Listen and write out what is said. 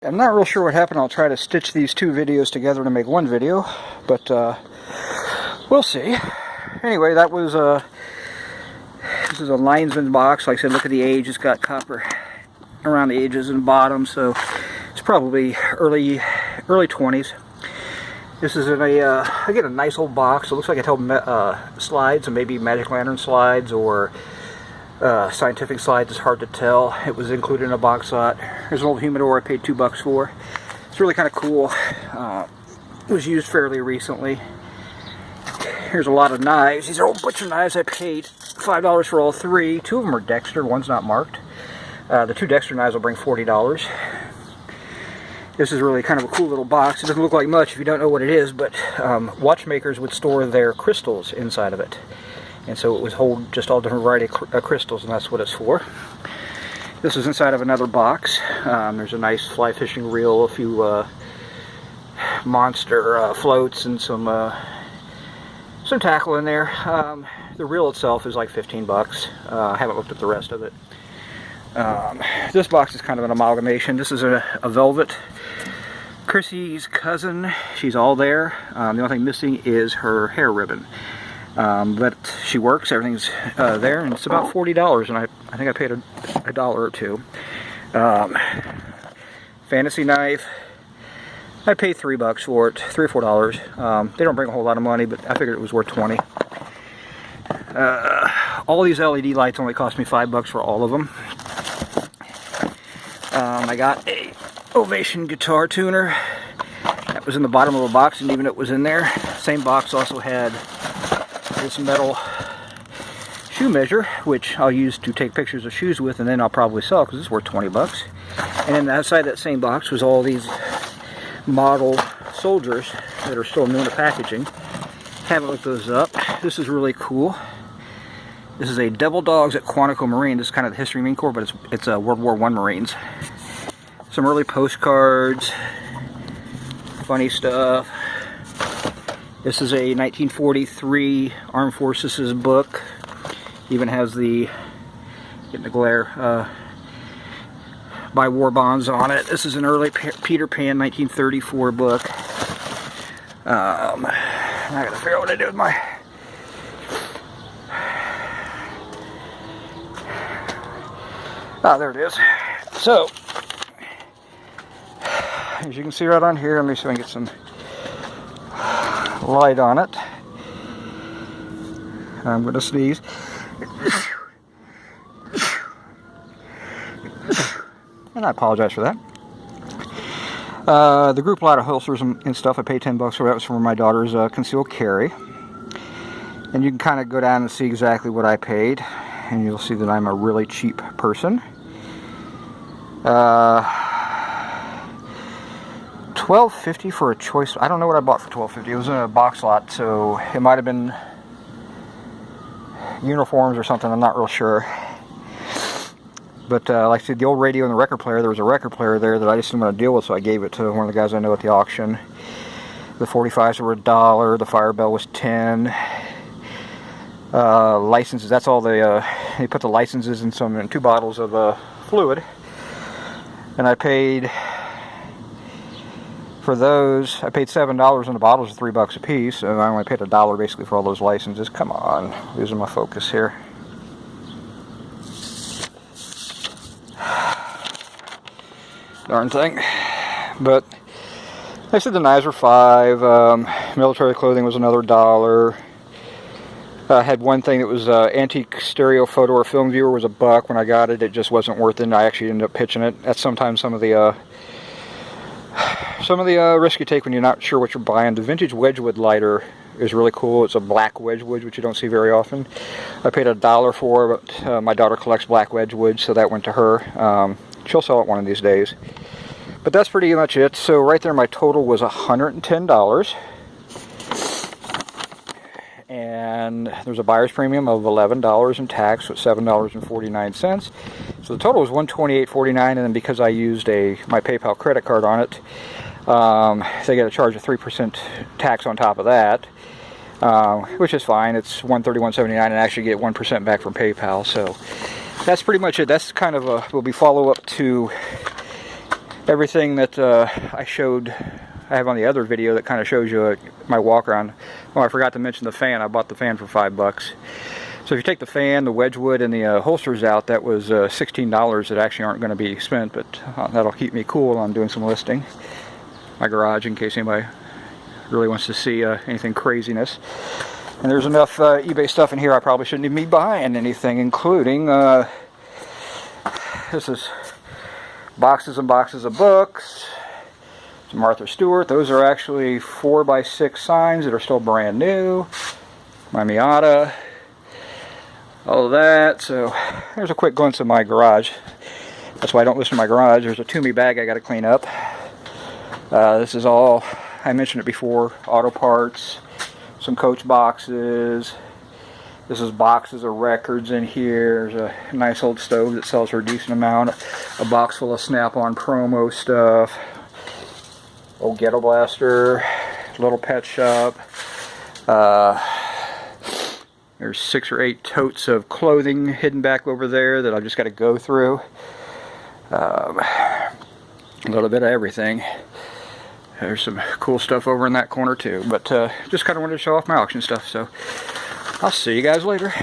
I'm not real sure what happened. I'll try to stitch these two videos together to make one video, but we'll see. Anyway, that was this is a linesman box. Like I said, look at the age. It's got copper around the edges and bottom, so it's probably early 20s. This is in again, a nice old box. It looks like it held slides, and maybe Magic Lantern slides or scientific slides. It's hard to tell. It was included in a box lot. There's an old humidor I paid $2 for. It's really kind of cool. It was used fairly recently. Here's a lot of knives. These are old butcher knives. I paid $5 for all three. Two of them are Dexter. One's not marked. The two Dexter knives will bring $40. This is really kind of a cool little box. It doesn't look like much if you don't know what it is, but watchmakers would store their crystals inside of it. And so it would hold just all different variety of crystals, and that's what it's for. This is inside of another box. There's a nice fly fishing reel, a few monster floats, and some tackle in there. The reel itself is like 15 bucks. I haven't looked at the rest of it. This box is kind of an amalgamation. This is a velvet. Chrissy's cousin. She's all there. The only thing missing is her hair ribbon. But she works, everything's there, and it's about $40, and I think I paid a dollar or two. Fantasy knife, I paid $3 for it, $3 or $4. They don't bring a whole lot of money, but I figured it was worth 20. All these LED lights only cost me $5 for all of them. I got a Ovation guitar tuner. That was in the bottom of a box, and even it was in there. Same box also had this metal shoe measure, which I'll use to take pictures of shoes with, and then I'll probably sell because it's worth 20 bucks. And then outside that same box was all these model soldiers that are still new in the packaging. Haven't looked those up. This is really cool. This is a Devil Dogs at Quantico Marine. This is kind of the history Marine Corps, but it's World War I Marines. Some early postcards, funny stuff. This is a 1943 Armed Forces book. Even has the, getting the glare, by war bonds on it. This is an early Peter Pan 1934 book. I gotta figure out what I do with my... Ah, there it is. So, as you can see right on here, let me see if I can get some light on it. I'm going to sneeze. And I apologize for that. The group lot of holsters and stuff, I paid $10 for. That was for my daughter's concealed carry. And you can kind of go down and see exactly what I paid, and you'll see that I'm a really cheap person. $12.50 for a choice. I don't know what I bought for $12.50. It was in a box lot, so it might have been uniforms or something. I'm not real sure. But like I said, the old radio and the record player, there was a record player there that I just didn't want to deal with, so I gave it to one of the guys I know at the auction. The 45s were $1. The Firebell was $10. Licenses, that's all they put the licenses in 2 bottles of fluid. And I paid for those, I paid $7, and the bottles are $3 a piece, and I only paid $1 basically for all those licenses. Come on, losing my focus here. Darn thing. But I said the knives were $5. Military clothing was another $1. I had one thing that was antique stereo photo or film viewer was $1. When I got it, it just wasn't worth it, and I actually ended up pitching it. That's sometimes some of the risk you take when you're not sure what you're buying. The vintage Wedgwood lighter is really cool. It's a black Wedgwood, which you don't see very often. I paid $1 for, but my daughter collects black Wedgwood, so that went to her. She'll sell it one of these days. But that's pretty much it. So right there, my total was $110. And there's a buyer's premium of $11 in tax, with $7.49. So the total was $128.49, and then because I used my PayPal credit card on it, they get a charge of 3% tax on top of that, which is fine. It's $131.79, and I actually get 1% back from PayPal. So that's pretty much it. That's kind of will be follow-up to everything that I have on the other video that kind of shows you my walk around. Oh, I forgot to mention the fan. I bought the fan for $5. So if you take the fan, the Wedgwood, and the holsters out, that was $16 that actually aren't going to be spent, but that'll keep me cool on doing some listing. My garage, in case anybody really wants to see anything craziness. And there's enough eBay stuff in here, I probably shouldn't even be buying anything, including, this is boxes and boxes of books. Some Martha Stewart. Those are actually 4x6 signs that are still brand new. My Miata. All of that. So there's a quick glimpse of my garage. That's why I don't listen to my garage. There's a Toomey bag I got to clean up. This is all, I mentioned it before, auto parts, some Coach boxes. This is boxes of records in here. There's a nice old stove that sells for a decent amount. A box full of Snap-on promo stuff. Old Ghetto Blaster. Little pet shop. There's 6 or 8 totes of clothing hidden back over there that I've just got to go through. A little bit of everything. There's some cool stuff over in that corner too. But just kind of wanted to show off my auction stuff. So I'll see you guys later.